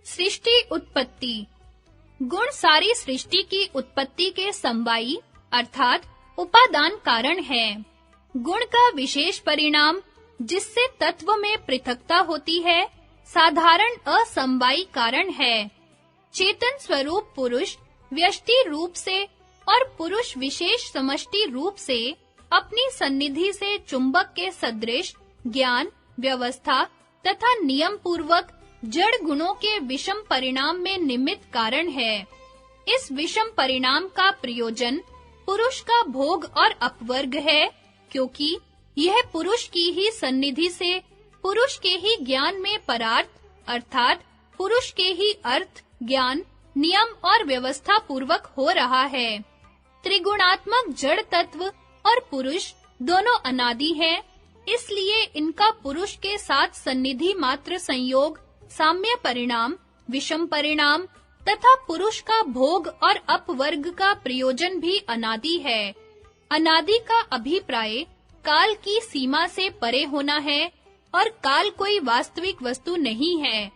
सृष्टि उत्पत्ति। गुण सारी सृष्टि की उत्पत्ति के समवायी अर्थात उपादान कारण है। गुण का विशेष परिणाम जिससे तत्व में पृथकता होती है, साधारण असमवायी कारण है। चेतन स्वरूप पुरुष व्यष्टि रूप से और पुरुष विशेष समष्टि रूप से अपनी सन्निधि से चुंबक के सदृश ज्ञान, व्यवस्था तथा नियम पूर्वक जड़ गुणों के विषम परिणाम में निमित्त कारण है। इस विषम परिणाम का प्रयोजन पुरुष का भोग और अपवर्ग है, क्योंकि यह पुरुष की ही सन्निधि से पुरुष के ही ज्ञान में परार्थ अर्थात पुरुष के ही अर्थ, ज्ञान, नियम और व्यवस्था पूर्वक हो रहा है। त्रिगुणात्मक जड़ तत्व और पुरुष दोनों अनादि हैं, इसलिए इनका पुरुष के साथ सन्निधि मात्र संयोग, साम्य परिणाम, विषम परिणाम तथा पुरुष का भोग और अपवर्ग का प्रयोजन भी अनादि है। अनादि का अभिप्राय काल की सीमा से परे होना है और काल कोई वास्तविक वस्तु नहीं है।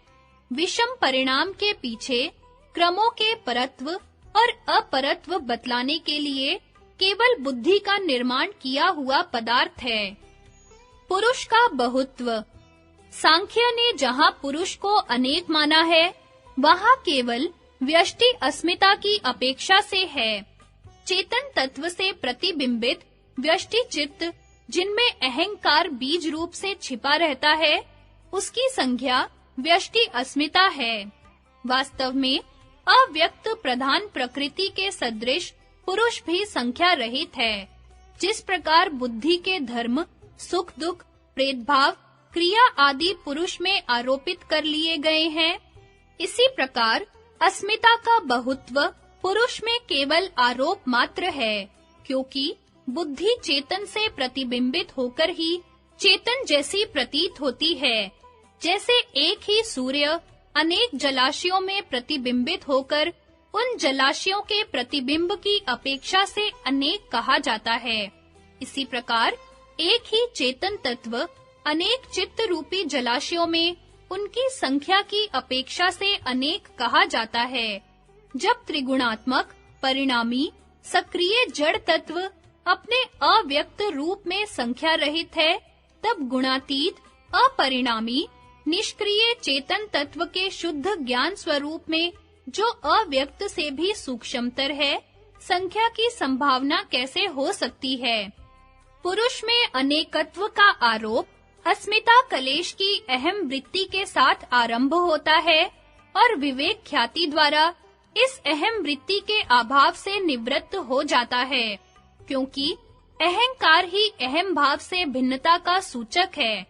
विषम परिणाम के पीछे क्रमों के परत्व और अपरत्व बतलाने के लिए केवल बुद्धि का निर्माण किया हुआ पदार्थ है। पुरुष का बहुत्व। सांख्य ने जहाँ पुरुष को अनेक माना है, वहाँ केवल व्यष्टि अस्मिता की अपेक्षा से है। चेतन तत्व से प्रतिबिंबित व्यष्टि चित्त जिनमें अहंकार बीज रूप से छिपा रहता है, उसकी संज्ञा व्यष्टि अस्मिता है। वास्तव में अव्यक्त प्रधान प्रकृति के सदृश पुरुष भी संख्या रहित है। जिस प्रकार बुद्धि के धर्म, सुख दुख, प्रेतभाव, क्रिया आदि पुरुष में आरोपित कर लिए गए हैं, इसी प्रकार अस्मिता का बहुत्व पुरुष में केवल आरोप मात्र है, क्योंकि बुद्धि चेतन से प्रतिबिंबित होकर ही चेतन जैसी प्रतीत होती है। जैसे एक ही सूर्य अनेक जलाशयों में प्रतिबिंबित होकर उन जलाशयों के प्रतिबिंब की अपेक्षा से अनेक कहा जाता है, इसी प्रकार एक ही चेतन तत्व अनेक चित्त रूपी जलाशयों में उनकी संख्या की अपेक्षा से अनेक कहा जाता है। जब त्रिगुणात्मक, परिणामी, सक्रिय जड़ तत्व अपने अव्यक्त रूप में संख्या रहित है, तब गुणातीत, अपरिणामी, निष्क्रिय चेतन तत्व के शुद्ध ज्ञान स्वरूप में जो अव्यक्त से भी सूक्ष्मतर है, संख्या की संभावना कैसे हो सकती है? पुरुष में अनेकत्व का आरोप अस्मिता कलेश की अहम वृत्ति के साथ आरंभ होता है और विवेक ख्याति द्वारा इस अहम वृत्ति के अभाव से निवृत्त हो जाता है, क्योंकि अहंकार ही अहम भाव से भिन्नता का सूचक है।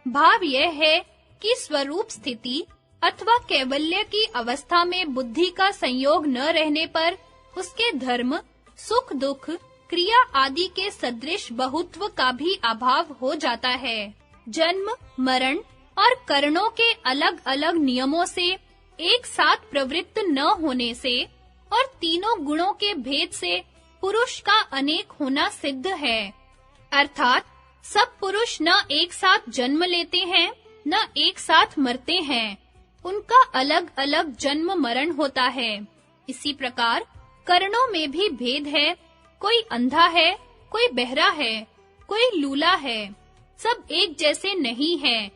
भाव यह है कि स्वरूप स्थिति अथवा कैवल्य की अवस्था में बुद्धि का संयोग न रहने पर उसके धर्म, सुख दुख, क्रिया आदि के सदृश बहुत्व का भी अभाव हो जाता है। जन्म, मरण और करणों के अलग-अलग नियमों से एक साथ प्रवृत्त न होने से और तीनों गुणों के भेद से पुरुष का अनेक होना सिद्ध है। अर्थात सब पुरुष न एक साथ जन्म लेते हैं, न एक साथ मरते हैं। उनका अलग-अलग जन्म मरण होता है। इसी प्रकार कर्णों में भी भेद है। कोई अंधा है, कोई बहरा है, कोई लूला है। सब एक जैसे नहीं हैं।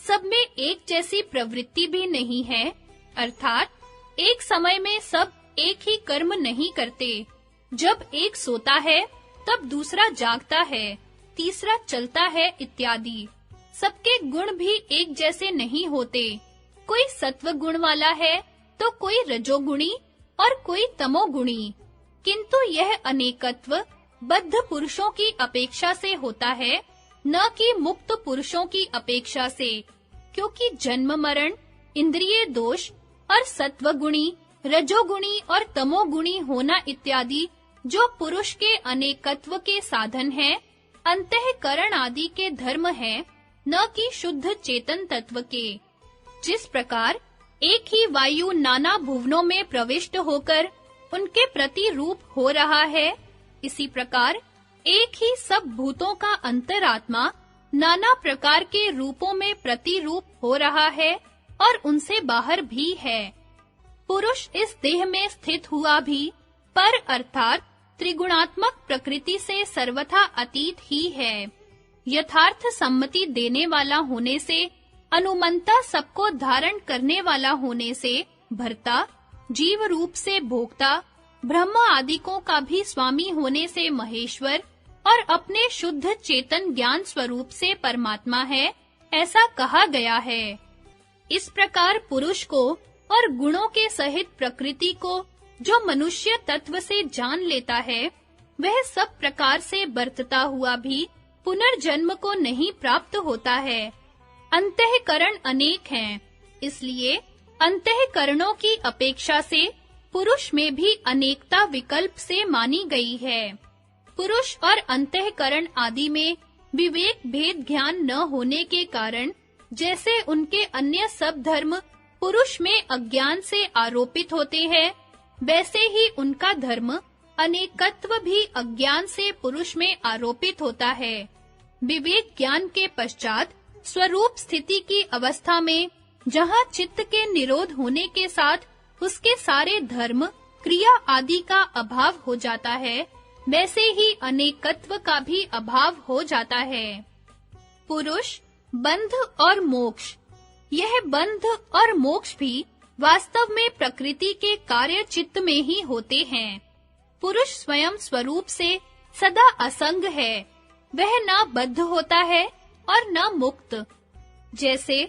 सब में एक जैसी प्रवृत्ति भी नहीं है। अर्थात एक समय में सब एक ही कर्म नहीं करते। जब एक सोता है, तब दूसरा जागता है, तीसरा चलता है इत्यादि। सबके गुण भी एक जैसे नहीं होते। कोई सत्व गुण वाला है, तो कोई रजोगुणी और कोई तमोगुणी। किंतु यह अनेकत्व बद्ध पुरुषों की अपेक्षा से होता है, न कि मुक्त पुरुषों की अपेक्षा से, क्योंकि जन्म मरण, इंद्रिय दोष और सत्वगुणी, रजोगुणी और तमोगुणी होना इत्यादि जो पुरुष के अनेकत्व के साधन हैं, अंतःकरण आदि के धर्म हैं, न कि शुद्ध चेतन तत्व के। जिस प्रकार एक ही वायु नाना भुवनों में प्रविष्ट होकर उनके प्रति रूप हो रहा है, इसी प्रकार एक ही सब भूतों का अंतरात्मा नाना प्रकार के रूपों में प्रतिरूप हो रहा है और उनसे बाहर भी है। पुरुष इस देह में स्थित हुआ भी पर अर्थात त्रिगुणात्मक प्रकृति से सर्वथा अतीत ही है। यथार्थ सम्मति देने वाला होने से, अनुमंता सबको धारण करने वाला होने से, भर्ता, जीव रूप से भोक्ता, ब्रह्म आदिकों का भी स्वामी होने से महेश्वर और अपने शुद्ध चेतन ज्ञान स्वरूप से परमात्मा है, ऐसा कहा गया है। इस प्रकार पुरुष को और गुणों के सहित प्रकृति को जो मनुष्य तत्व से जान लेता है, वह सब प्रकार से बरतता हुआ भी पुनर्जन्म को नहीं प्राप्त होता है। अंतःकरण अनेक हैं, इसलिए अंतःकरणों की अपेक्षा से पुरुष में भी अनेकता विकल्प से मानी गई है। पुरुष और अंतःकरण आदि में विवेक भेद ज्ञान न होने के कारण जैसे उनके अन्य सब धर्म पुरुष में अज्ञान से आरोपित होते हैं, वैसे ही उनका धर्म अनेकत्व भी अज्ञान से पुरुष में आरोपित होता है। विवेक ज्ञान के पश्चात स्वरूप स्थिति की अवस्था में जहाँ चित्त के निरोध होने के साथ उसके सारे धर्म क्रिया आदि का अभाव हो जाता है, वैसे ही अनेकत्व का भी अभाव हो जाता है। पुरुष, बंध और मोक्ष। यह बंध और मोक्ष भी वास्तव में प्रकृति के कार्य चित्त में ही होते हैं। पुरुष स्वयं स्वरूप से सदा असंग है, वह न बद्ध होता है और न मुक्त। जैसे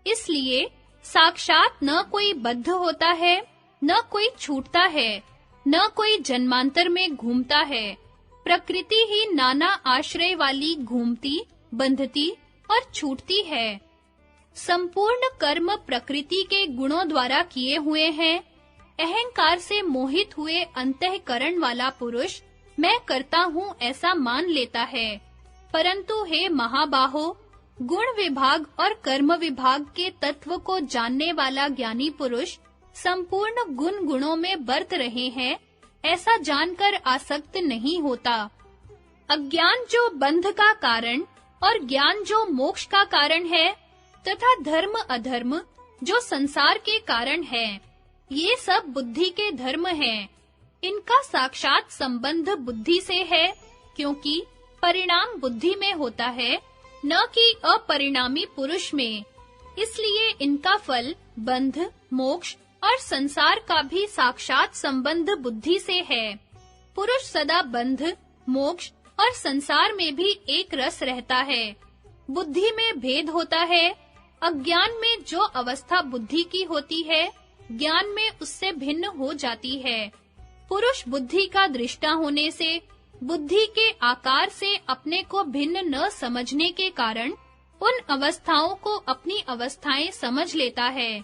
इसलिए साक्षात न कोई बद्ध होता है, न कोई छूटता है, न कोई जन्मांतर में घूमता है। प्रकृति ही नाना आश्रय वाली घूमती, बंधती और छूटती है। संपूर्ण कर्म प्रकृति के गुणों द्वारा किए हुए हैं। अहंकार से मोहित हुए अंतःकरण वाला पुरुष मैं करता हूँ ऐसा मान लेता है, परंतु हे महाबाहो, गुण विभाग और कर्म विभाग के तत्व को जानने वाला ज्ञानी पुरुष संपूर्ण गुण गुणों में बरत रहे हैं, ऐसा जानकर आसक्त नहीं होता। अज्ञान जो बंध का कारण और ज्ञान जो मोक्ष का कारण है, तथा धर्म अधर्म जो संसार के कारण है, ये सब बुद्धि के धर्म हैं। इनका साक्षात संबंध बुद्धि से है, क्योंकि परिणाम बुद्धि में होता है, न कि अपरिणामी पुरुष में। इसलिए इनका फल बंध, मोक्ष और संसार का भी साक्षात संबंध बुद्धि से है। पुरुष सदा बंध, मोक्ष और संसार में भी एक रस रहता है। बुद्धि में भेद होता है। अज्ञान में जो अवस्था बुद्धि की होती है, ज्ञान में उससे भिन्न हो जाती है। पुरुष बुद्धि का दृष्टा होने से बुद्धि के आकार से अपने को भिन्न न समझने के कारण उन अवस्थाओं को अपनी अवस्थाएं समझ लेता है,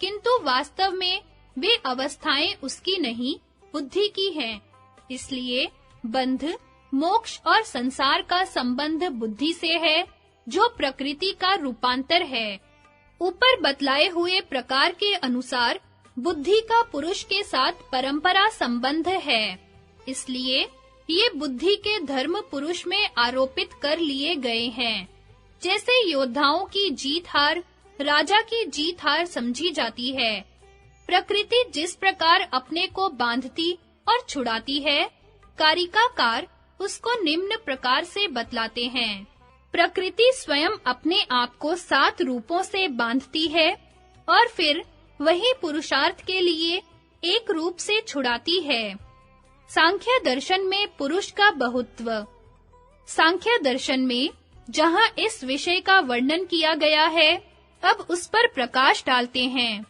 किंतु वास्तव में वे अवस्थाएं उसकी नहीं, बुद्धि की हैं। इसलिए बंध, मोक्ष और संसार का संबंध बुद्धि से है, जो प्रकृति का रूपांतर है। ऊपर बतलाए हुए प्रकार के अनुसार बुद्धि का पुरुष के साथ परंपरा संबंध है। इसलिए ये बुद्धि के धर्म पुरुष में आरोपित कर लिए गए हैं। जैसे योद्धाओं की जीत हार राजा की जीत हार समझी जाती है, प्रकृति जिस प्रकार अपने को बांधती और छुड़ाती है, कारिकाकार उसको निम्न प्रकार से बतलाते हैं। प्रकृति स्वयं अपने आप को 7 रूपों से बांधती है और फिर वही पुरुषार्थ के लिए एक रूप से छुड़ाती है। सांख्य दर्शन में पुरुष का बहुत्व। सांख्य दर्शन में जहाँ इस विषय का वर्णन किया गया है, अब उस पर प्रकाश डालते हैं।